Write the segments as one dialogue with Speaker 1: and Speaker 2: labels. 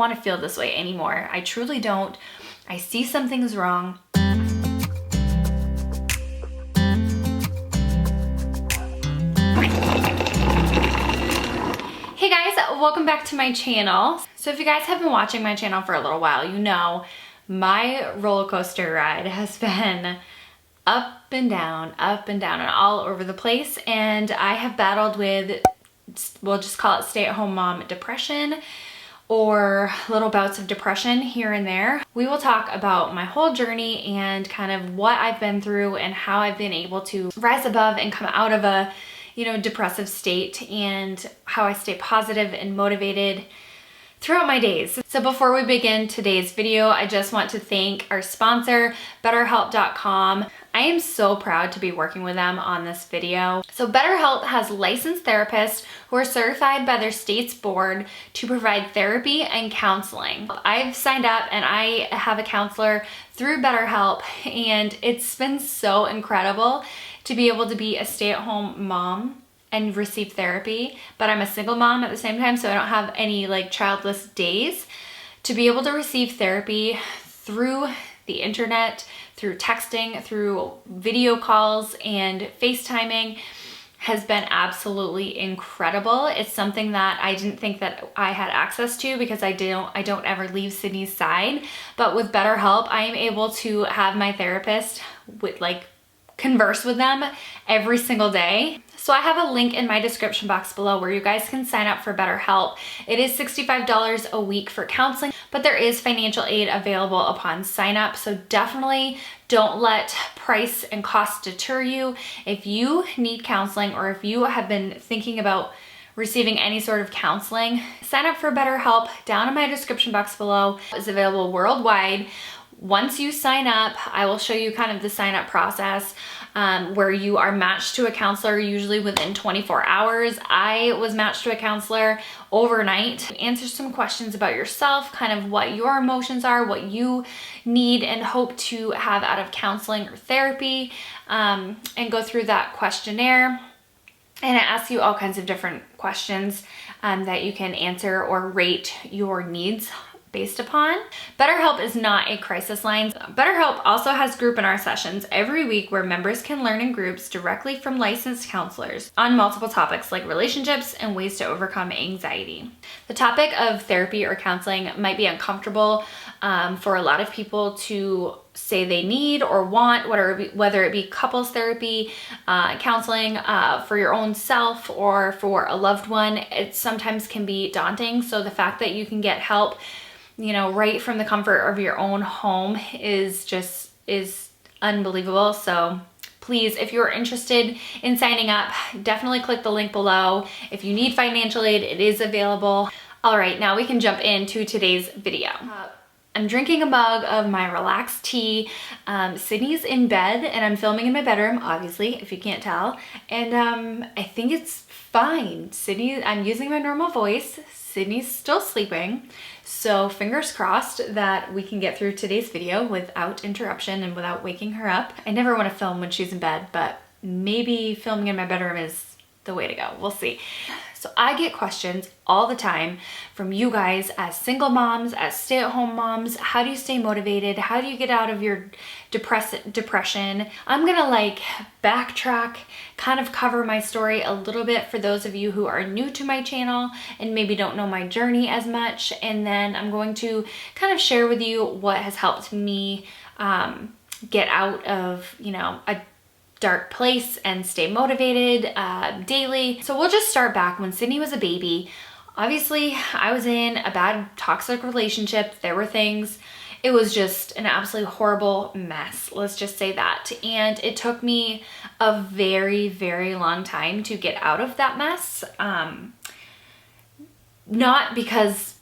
Speaker 1: want to feel this way anymore. I truly don't. I see something's wrong. Hey guys, welcome back to my channel. So if you guys have been watching my channel for a little while, you know my roller coaster ride has been up and down and all over the place. And I have battled with, we'll just call it stay-at-home mom depression, or little bouts of depression here and there. We will talk about my whole journey and kind of what I've been through and how I've been able to rise above and come out of a, you know, depressive state, and how I stay positive and motivated throughout my days. So before we begin today's video, I just want to thank our sponsor, Betterhelp.com. I am so proud to be working with them on this video. So Betterhelp has licensed therapists who are certified by their state's board to provide therapy and counseling. I've signed up and I have a counselor through Betterhelp, and it's been so incredible to be able to be a stay-at-home mom and receive therapy, but I'm a single mom at the same time, so I don't have any like childless days. To be able to receive therapy through the internet, through texting, through video calls and FaceTiming has been absolutely incredible. It's something that I didn't think that I had access to because I don't ever leave Sydney's side. But with BetterHelp, I am able to have my therapist converse with them every single day. So I have a link in my description box below where you guys can sign up for BetterHelp. It is $65 a week for counseling, but there is financial aid available upon sign up. So definitely don't let price and cost deter you. If you need counseling, or if you have been thinking about receiving any sort of counseling, sign up for BetterHelp down in my description box below. It's available worldwide. Once you sign up, I will show you kind of the sign up process where you are matched to a counselor usually within 24 hours. I was matched to a counselor overnight. Answer some questions about yourself, kind of what your emotions are, what you need and hope to have out of counseling or therapy, and go through that questionnaire. And it asks you all kinds of different questions that you can answer or rate your needs based upon. BetterHelp is not a crisis line. BetterHelp also has group and R sessions every week where members can learn in groups directly from licensed counselors on multiple topics like relationships and ways to overcome anxiety. The topic of therapy or counseling might be uncomfortable for a lot of people to say they need or want, whether it be couples therapy, counseling for your own self or for a loved one. It sometimes can be daunting. So the fact that you can get help, you know, right from the comfort of your own home is unbelievable. So please, if you're interested in signing up, definitely click the link below. If you need financial aid, it is available. All right, now we can jump into today's video. I'm drinking a mug of my relaxed tea. Sydney's in bed and I'm filming in my bedroom, obviously, if you can't tell. And I think it's fine. I'm using my normal voice. Sydney's still sleeping. So fingers crossed that we can get through today's video without interruption and without waking her up. I never want to film when she's in bed, but maybe filming in my bedroom is the way to go. We'll see. So I get questions all the time from you guys as single moms, as stay-at-home moms. How do you stay motivated? How do you get out of your depression? I'm gonna backtrack, kind of cover my story a little bit for those of you who are new to my channel and maybe don't know my journey as much. And then I'm going to kind of share with you what has helped me get out of, you know, a dark place and stay motivated daily. So we'll just start back when Sydney was a baby. Obviously, I was in a bad toxic relationship. There were things, it was just an absolutely horrible mess. Let's just say that. And it took me a very, very long time to get out of that mess. Not because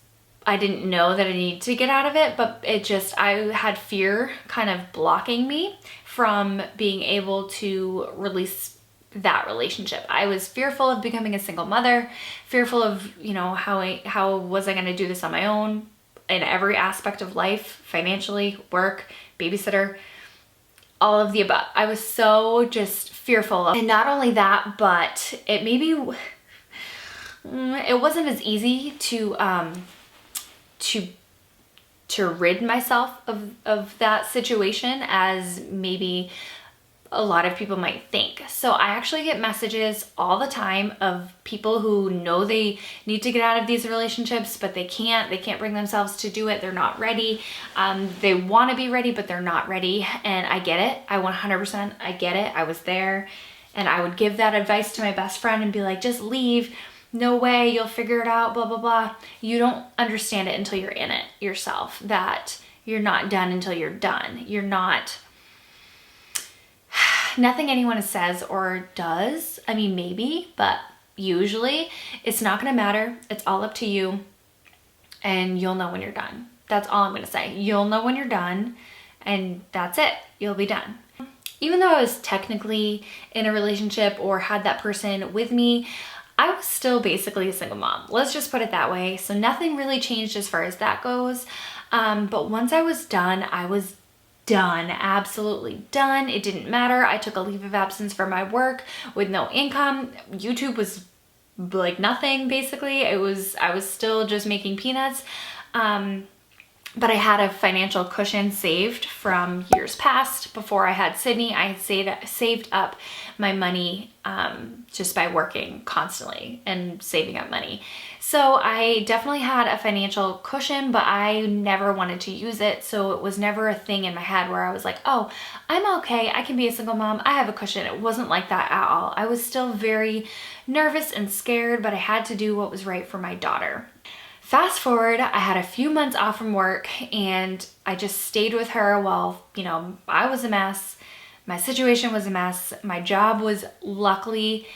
Speaker 1: I didn't know that I needed to get out of it, but I had fear kind of blocking me from being able to release that relationship. I was fearful of becoming a single mother, fearful of, you know, how was I going to do this on my own in every aspect of life, financially, work, babysitter, all of the above. I was so just fearful. And not only that, but it wasn't as easy to to rid myself of that situation as maybe a lot of people might think. So I actually get messages all the time of people who know they need to get out of these relationships, but they can't bring themselves to do it. They're not ready. They want to be ready, but they're not ready. And I get it. I 100%, I get it. I was there, and I would give that advice to my best friend and be like, just leave. No way, you'll figure it out, blah, blah, blah. You don't understand it until you're in it yourself, that you're not done until you're done. You're not, nothing anyone says or does, I mean, maybe, but usually it's not gonna matter. It's all up to you, and you'll know when you're done. That's all I'm gonna say. You'll know when you're done, and that's it. You'll be done. Even though I was technically in a relationship or had that person with me, I was still basically a single mom. Let's just put it that way. So nothing really changed as far as that goes. But once I was done, I was done, absolutely done. It didn't matter. I took a leave of absence for my work with no income. YouTube was like nothing, basically. I was still just making peanuts. But I had a financial cushion saved from years past. Before I had Sydney, I had saved up my money just by working constantly and saving up money. So I definitely had a financial cushion, but I never wanted to use it. So it was never a thing in my head where I was like, oh, I'm okay. I can be a single mom. I have a cushion. It wasn't like that at all. I was still very nervous and scared, but I had to do what was right for my daughter. Fast forward, I had a few months off from work, and I just stayed with her while, you know, I was a mess. My situation was a mess. My job was luckily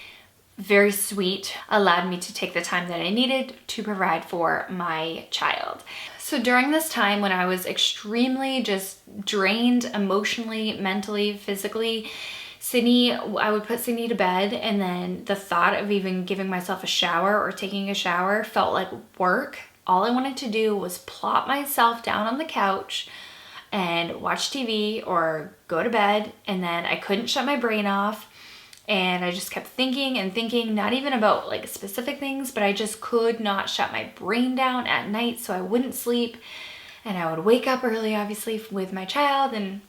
Speaker 1: very sweet, allowed me to take the time that I needed to provide for my child. So during this time when I was extremely just drained emotionally, mentally, physically, I would put Sydney to bed, and then the thought of even giving myself a shower or taking a shower felt like work. All I wanted to do was plop myself down on the couch and watch TV or go to bed, and then I couldn't shut my brain off, and I just kept thinking and thinking, not even about like specific things, but I just could not shut my brain down at night, so I wouldn't sleep, and I would wake up early, obviously, with my child and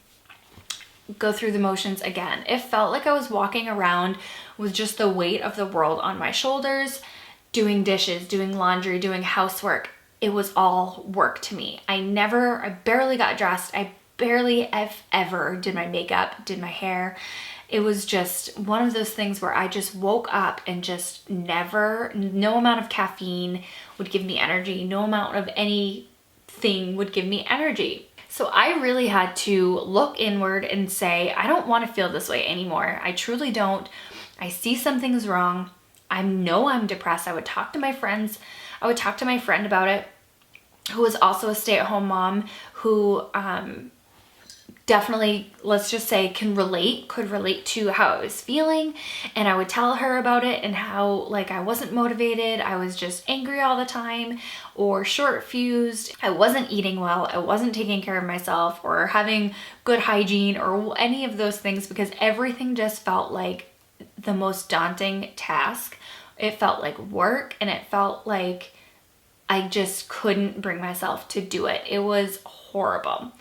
Speaker 1: go through the motions again. It felt like I was walking around with just the weight of the world on my shoulders, doing dishes, doing laundry, doing housework. It was all work to me. I barely got dressed. I barely ever did my makeup, did my hair. It was just one of those things where I just woke up and just no amount of caffeine would give me energy. No amount of anything would give me energy. So I really had to look inward and say, I don't want to feel this way anymore. I truly don't. I see something's wrong. I know I'm depressed. I would talk to my friends. I would talk to my friend about it, who was also a stay-at-home mom, who definitely, let's just say, could relate to how I was feeling. And I would tell her about it and how like I wasn't motivated. I was just angry all the time or short fused. I wasn't eating well. I wasn't taking care of myself or having good hygiene or any of those things, because everything just felt like the most daunting task. It felt like work, and it felt like I just couldn't bring myself to do it. It was horrible.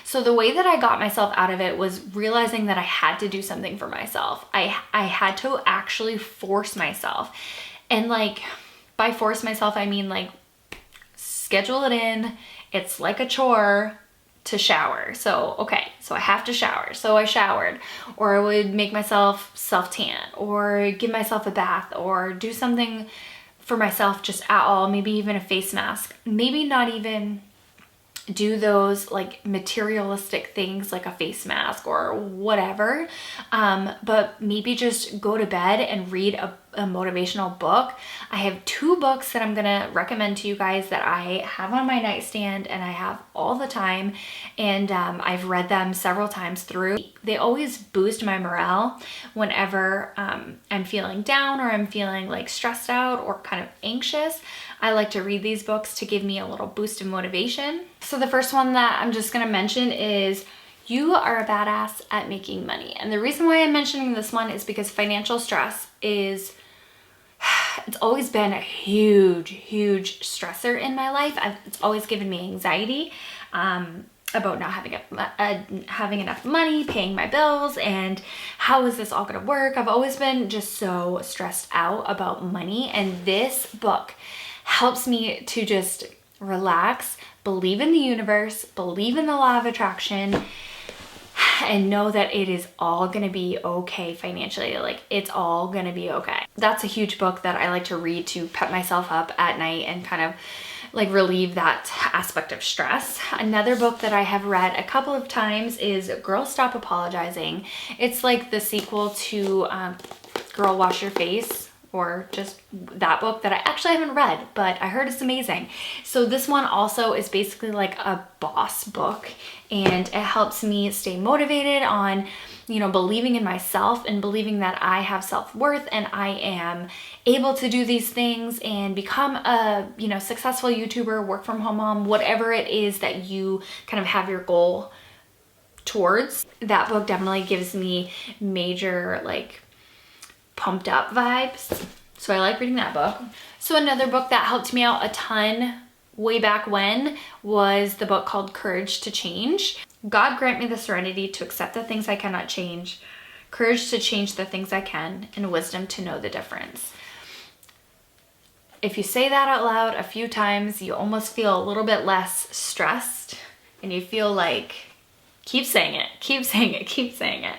Speaker 1: So the way that I got myself out of it was realizing that I had to do something for myself. I had to actually force myself. And like, by force myself, I mean like schedule it in. It's like a chore to shower. So, okay, so I have to shower. So I showered, or I would make myself self-tan or give myself a bath or do something for myself just at all, maybe even a face mask. Maybe not even do those like materialistic things like a face mask or whatever, but maybe just go to bed and read a motivational book. I have 2 books that I'm gonna recommend to you guys that I have on my nightstand and I have all the time, and I've read them several times through. They always boost my morale whenever I'm feeling down or I'm feeling like stressed out or kind of anxious. I like to read these books to give me a little boost of motivation. So the first one that I'm just gonna mention is You Are a Badass at Making Money. And the reason why I'm mentioning this one is because financial stress is, It's always been a huge stressor in my life. It's always given me anxiety about not having enough money, paying my bills, and how is this all gonna work? I've always been just so stressed out about money, and this book helps me to just relax, believe in the universe, believe in the law of attraction, and know that it is all gonna be okay financially. Like, it's all gonna be okay. That's a huge book that I like to read to pep myself up at night and kind of like relieve that aspect of stress. Another book that I have read a couple of times is Girl Stop Apologizing. It's like the sequel to Girl Wash Your Face, or just that book that I actually haven't read, but I heard it's amazing. So this one also is basically like a boss book, and it helps me stay motivated on, you know, believing in myself and believing that I have self-worth and I am able to do these things and become a, you know, successful YouTuber, work from home mom, whatever it is that you kind of have your goal towards. That book definitely gives me major like pumped up vibes. So I like reading that book. So another book that helped me out a ton way back when was the book called Courage to Change. God grant me the serenity to accept the things I cannot change, courage to change the things I can, and wisdom to know the difference. If you say that out loud a few times, you almost feel a little bit less stressed, and you feel like, keep saying it, keep saying it, keep saying it.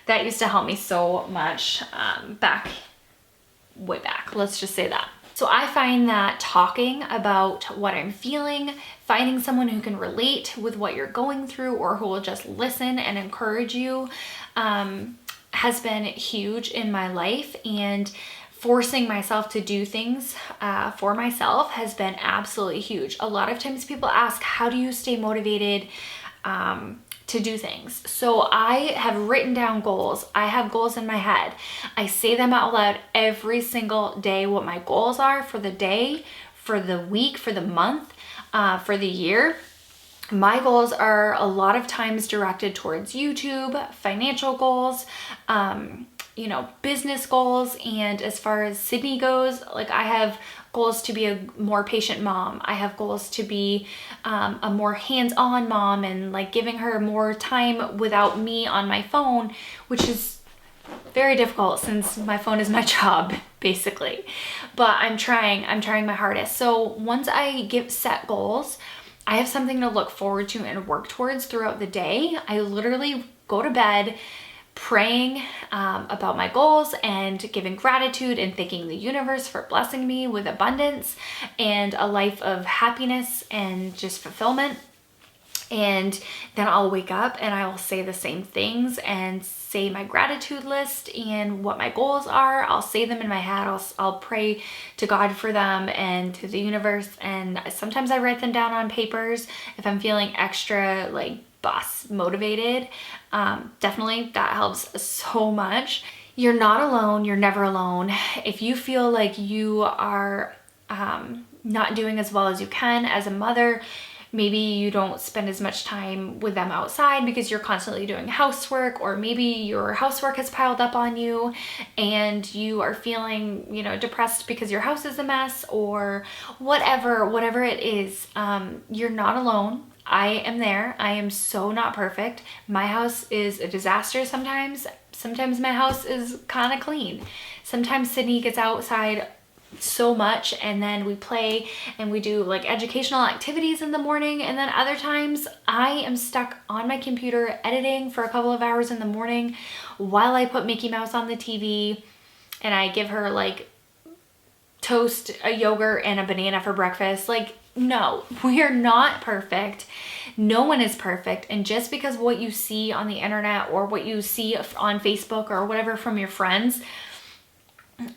Speaker 1: That used to help me so much way back, let's just say that. So I find that talking about what I'm feeling, finding someone who can relate with what you're going through or who will just listen and encourage you has been huge in my life, and forcing myself to do things for myself has been absolutely huge. A lot of times people ask, how do you stay motivated to do things? So I have written down goals. I have goals in my head. I say them out loud every single day, what my goals are for the day, for the week, for the month, for the year. My goals are a lot of times directed towards YouTube, financial goals, you know, business goals. And as far as Sydney goes, like, I have goals to be a more patient mom. I have goals to be a more hands-on mom, and like giving her more time without me on my phone, which is very difficult since my phone is my job basically. But I'm trying my hardest. So once I set goals, I have something to look forward to and work towards throughout the day. I literally go to bed praying about my goals and giving gratitude and thanking the universe for blessing me with abundance and a life of happiness and just fulfillment. And then I'll wake up and I will say the same things and say my gratitude list and what my goals are. I'll say them in my head. I'll pray to God for them and to the universe. And sometimes I write them down on papers if I'm feeling extra like boss motivated. Definitely that helps so much. You're not alone. You're never alone. If you feel like you are not doing as well as you can as a mother, maybe you don't spend as much time with them outside because you're constantly doing housework, or maybe your housework has piled up on you and you are feeling, you know, depressed because your house is a mess, or whatever it is, you're not alone. I am there. I am so not perfect. My house is a disaster sometimes. Sometimes my house is kind of clean. Sometimes Sydney gets outside so much and then we play and we do like educational activities in the morning, and then other times I am stuck on my computer editing for a couple of hours in the morning while I put Mickey Mouse on the TV and I give her like toast, a yogurt, and a banana for breakfast. Like, no, we are not perfect. No one is perfect. And just because what you see on the internet or what you see on Facebook or whatever from your friends,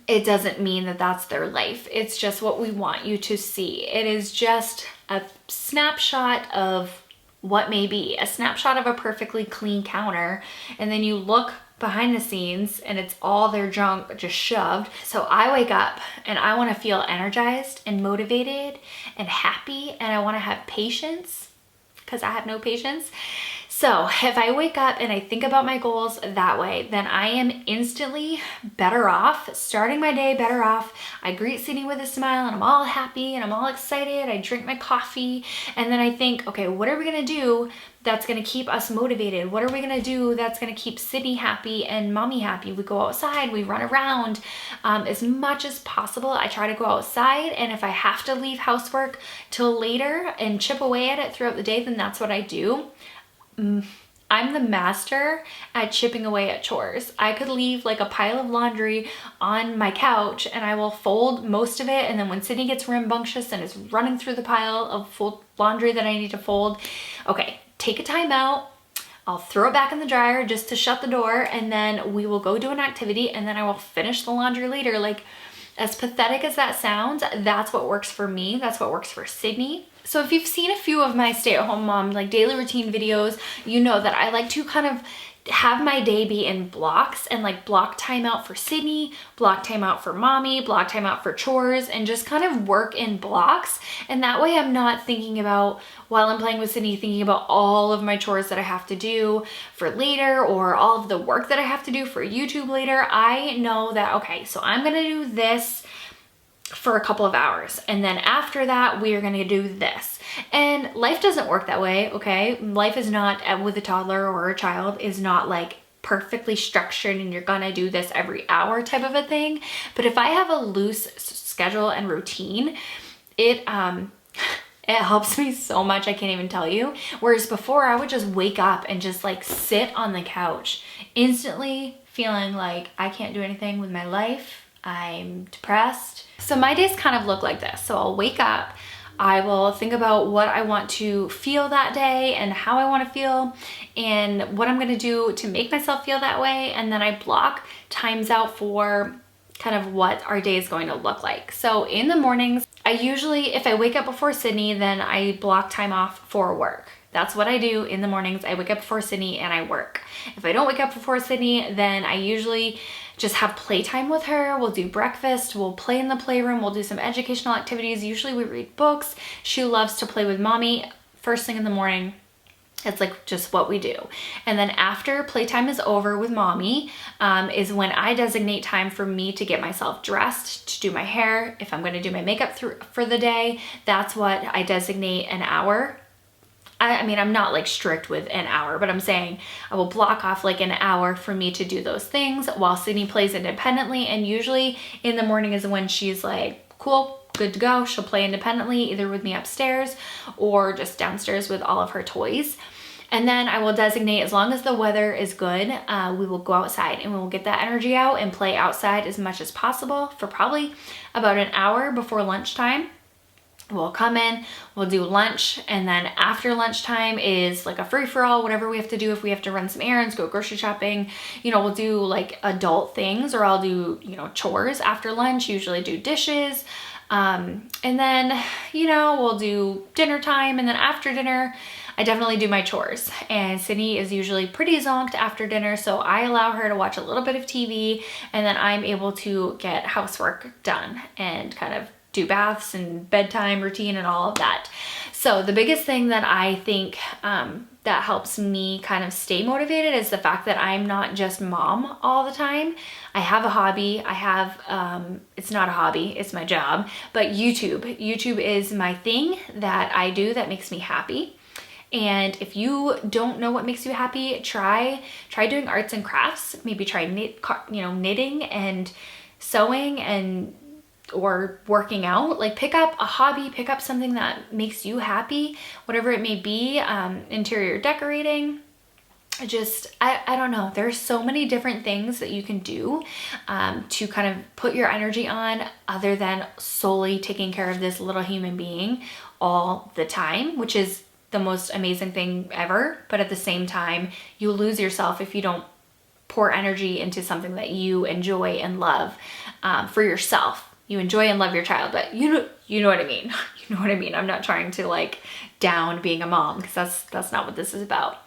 Speaker 1: it doesn't mean that that's their life. It's just what we want you to see. It is just a snapshot of what may be, a snapshot of a perfectly clean counter. And then you look behind the scenes and it's all their junk just shoved. So I wake up and I want to feel energized and motivated and happy, and I want to have patience, because I have no patience, So if I wake up and I think about my goals that way, then I am instantly better off, starting my day better off. I greet Sydney with a smile and I'm all happy and I'm all excited. I drink my coffee and then I think, okay, what are we gonna do that's gonna keep us motivated? What are we gonna do that's gonna keep Sydney happy and mommy happy? We go outside, we run around as much as possible. I try to go outside, and if I have to leave housework till later and chip away at it throughout the day, then that's what I do. I'm the master at chipping away at chores. I could leave like a pile of laundry on my couch and I will fold most of it, and then when Sydney gets rambunctious and is running through the pile of laundry that I need to fold, okay, take a time out. I'll throw it back in the dryer just to shut the door, and then we will go do an activity, and then I will finish the laundry later. Like, as pathetic as that sounds, that's what works for me. That's what works for Sydney. So if you've seen a few of my stay-at-home mom like daily routine videos, you know that I like to kind of have my day be in blocks, and like block time out for Sydney, block time out for mommy, block time out for chores, and just kind of work in blocks. And that way I'm not thinking about, while I'm playing with Sydney, thinking about all of my chores that I have to do for later, or all of the work that I have to do for YouTube later. I know that, okay, so I'm gonna do this for a couple of hours, and then after that we are going to do this. And life doesn't work that way, okay? Life is not, with a toddler or a child, is not like perfectly structured and you're gonna do this every hour type of a thing. But if I have a loose schedule and routine, it helps me so much, I can't even tell you. Whereas before, I would just wake up and just like sit on the couch, instantly feeling like I can't do anything with my life. I'm depressed. So my days kind of look like this. So I'll wake up, I will think about what I want to feel that day and how I want to feel and what I'm going to do to make myself feel that way. And then I block times out for kind of what our day is going to look like. So in the mornings, I usually, if I wake up before Sydney, then I block time off for work. That's what I do in the mornings. I wake up before Sydney and I work. If I don't wake up before Sydney, then I usually just have playtime with her. We'll do breakfast, we'll play in the playroom, we'll do some educational activities. Usually we read books. She loves to play with mommy first thing in the morning. It's like just what we do. And then after playtime is over with mommy, is when I designate time for me to get myself dressed, to do my hair. If I'm gonna do my makeup for the day, that's what I designate an hour. I mean, I'm not like strict with an hour, but I'm saying I will block off like an hour for me to do those things while Sydney plays independently. And usually in the morning is when she's like, cool, good to go. She'll play independently, either with me upstairs or just downstairs with all of her toys. And then I will designate, as long as the weather is good, we will go outside and we will get that energy out and play outside as much as possible for probably about an hour before lunchtime. We'll come in, we'll do lunch, and then after lunchtime is like a free-for-all, whatever we have to do. If we have to run some errands, go grocery shopping, you know, we'll do like adult things, or I'll do, you know, chores after lunch, usually do dishes. And then, you know, we'll do dinner time, and then after dinner, I definitely do my chores. And Sydney is usually pretty zonked after dinner, so I allow her to watch a little bit of TV, and then I'm able to get housework done and kind of do baths and bedtime routine and all of that. So the biggest thing that I think that helps me kind of stay motivated is the fact that I'm not just mom all the time. I have a hobby. I have, it's not a hobby, it's my job, but YouTube is my thing that I do that makes me happy. And if you don't know what makes you happy, try doing arts and crafts. Maybe try knitting and sewing and or working out. Like pick up a hobby, pick up something that makes you happy, whatever it may be. Interior decorating, I don't know. There's so many different things that you can do to kind of put your energy on, other than solely taking care of this little human being all the time, which is the most amazing thing ever. But at the same time, you lose yourself if you don't pour energy into something that you enjoy and love for yourself. You enjoy and love your child, but you know what I mean. You know what I mean. I'm not trying to like down being a mom, because that's not what this is about.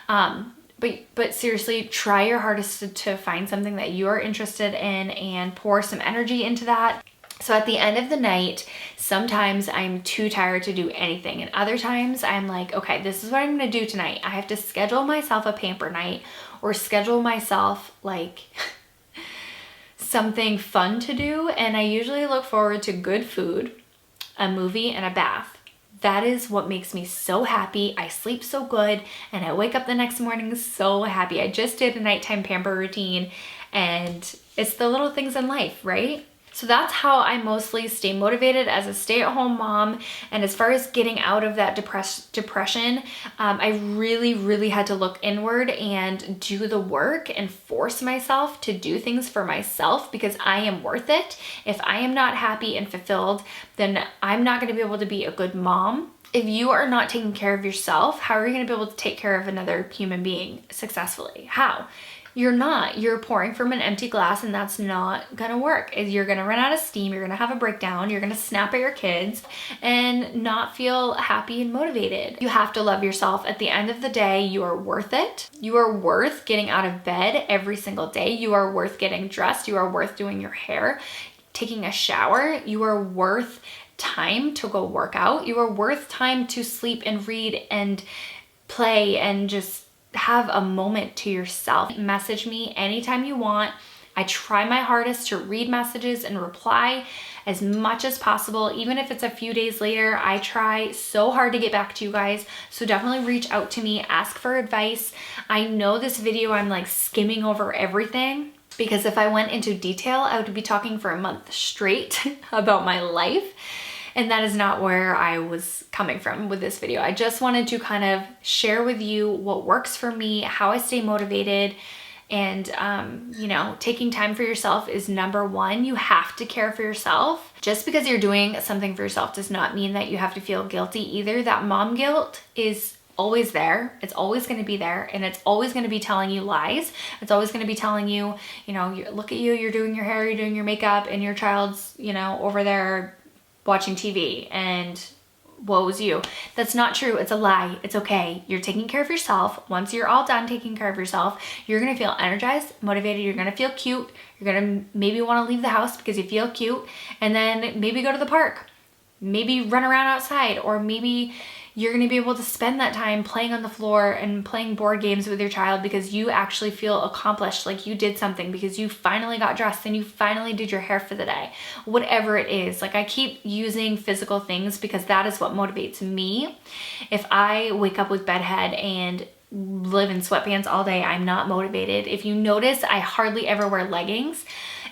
Speaker 1: But seriously, try your hardest to find something that you are interested in and pour some energy into that. So at the end of the night, sometimes I'm too tired to do anything. And other times I'm like, okay, this is what I'm gonna do tonight. I have to schedule myself a pamper night or schedule myself like something fun to do. And I usually look forward to good food, a movie, and a bath. That is what makes me so happy. I sleep so good and I wake up the next morning so happy. I just did a nighttime pamper routine, and it's the little things in life, right? So that's how I mostly stay motivated as a stay-at-home mom. And as far as getting out of that depression, I really had to look inward and do the work and force myself to do things for myself, because I am worth it. If I am not happy and fulfilled, then I'm not going to be able to be a good mom. If you are not taking care of yourself, how are you going to be able to take care of another human being successfully? How? You're not. You're pouring from an empty glass, and that's not gonna work. You're gonna run out of steam, you're gonna have a breakdown, you're gonna snap at your kids and not feel happy and motivated. You have to love yourself. At the end of the day, you are worth it. You are worth getting out of bed every single day. You are worth getting dressed. You are worth doing your hair, taking a shower. You are worth time to go work out. You are worth time to sleep and read and play and just have a moment to yourself. Message me anytime you want. I try my hardest to read messages and reply as much as possible. Even if it's a few days later, I try so hard to get back to you guys. So definitely reach out to me, ask for advice. I know this video, I'm like skimming over everything, because if I went into detail, I would be talking for a month straight about my life. And that is not where I was coming from with this video. I just wanted to kind of share with you what works for me, how I stay motivated, and you know, taking time for yourself is number one. You have to care for yourself. Just because you're doing something for yourself does not mean that you have to feel guilty either. That mom guilt is always there. It's always going to be there, and it's always going to be telling you lies. It's always going to be telling you, you know, look at you, you're doing your hair, you're doing your makeup, and your child's, you know, over there watching TV and woe's you. That's not true. It's a lie. It's okay. You're taking care of yourself. Once you're all done taking care of yourself, you're going to feel energized, motivated. You're going to feel cute. You're going to maybe want to leave the house because you feel cute, and then maybe go to the park, maybe run around outside, or maybe you're going to be able to spend that time playing on the floor and playing board games with your child because you actually feel accomplished, like you did something, because you finally got dressed and you finally did your hair for the day. Whatever it is, like I keep using physical things because that is what motivates me. If I wake up with bedhead and live in sweatpants all day, I'm not motivated. If you notice, I hardly ever wear leggings.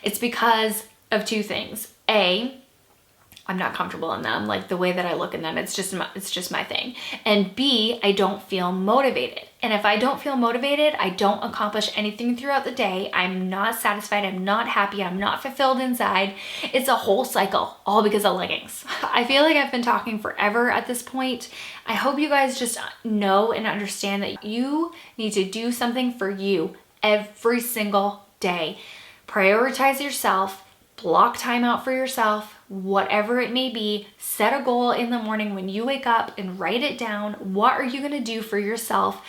Speaker 1: It's because of two things. A, I'm not comfortable in them, like the way that I look in them, it's just my thing. And B, I don't feel motivated. And if I don't feel motivated, I don't accomplish anything throughout the day. I'm not satisfied, I'm not happy, I'm not fulfilled inside. It's a whole cycle, all because of leggings. I feel like I've been talking forever at this point. I hope you guys just know and understand that you need to do something for you every single day. Prioritize yourself. Block time out for yourself, whatever it may be. Set a goal in the morning when you wake up and write it down. What are you going to do for yourself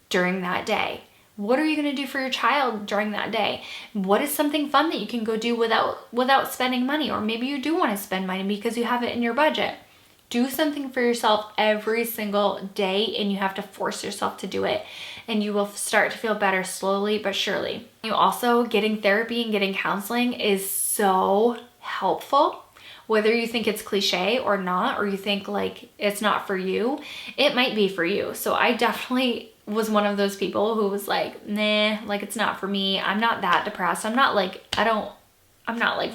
Speaker 1: during that day? What are you going to do for your child during that day? What is something fun that you can go do without spending money? Or maybe you do want to spend money because you have it in your budget. Do something for yourself every single day, and you have to force yourself to do it, and you will start to feel better slowly but surely. You also, getting therapy and getting counseling is so helpful. Whether you think it's cliche or not, or you think like it's not for you, it might be for you. So I definitely was one of those people who was like, nah, like it's not for me. I'm not that depressed. I'm not like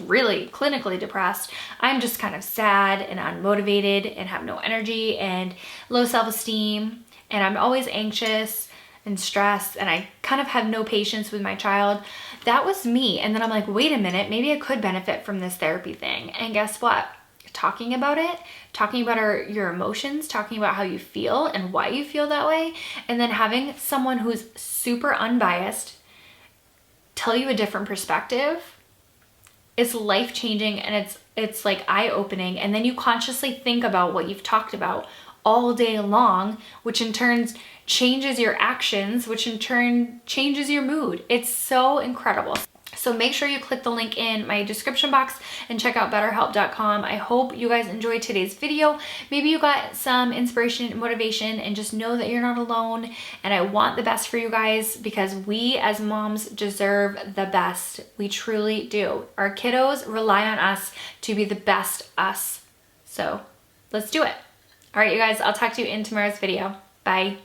Speaker 1: really clinically depressed. I'm just kind of sad and unmotivated and have no energy and low self-esteem, and I'm always anxious and stressed, and I kind of have no patience with my child. That was me. And then I'm like, wait a minute, maybe I could benefit from this therapy thing. And guess what? Talking about it, talking about your emotions, talking about how you feel and why you feel that way, and then having someone who's super unbiased tell you a different perspective, it's life-changing, and it's like eye-opening. And then you consciously think about what you've talked about all day long, which in turn changes your actions, which in turn changes your mood. It's so incredible. So make sure you click the link in my description box and check out betterhelp.com. I hope you guys enjoyed today's video. Maybe you got some inspiration and motivation, and just know that you're not alone. And I want the best for you guys because we as moms deserve the best. We truly do. Our kiddos rely on us to be the best us. So let's do it. All right, you guys, I'll talk to you in tomorrow's video. Bye.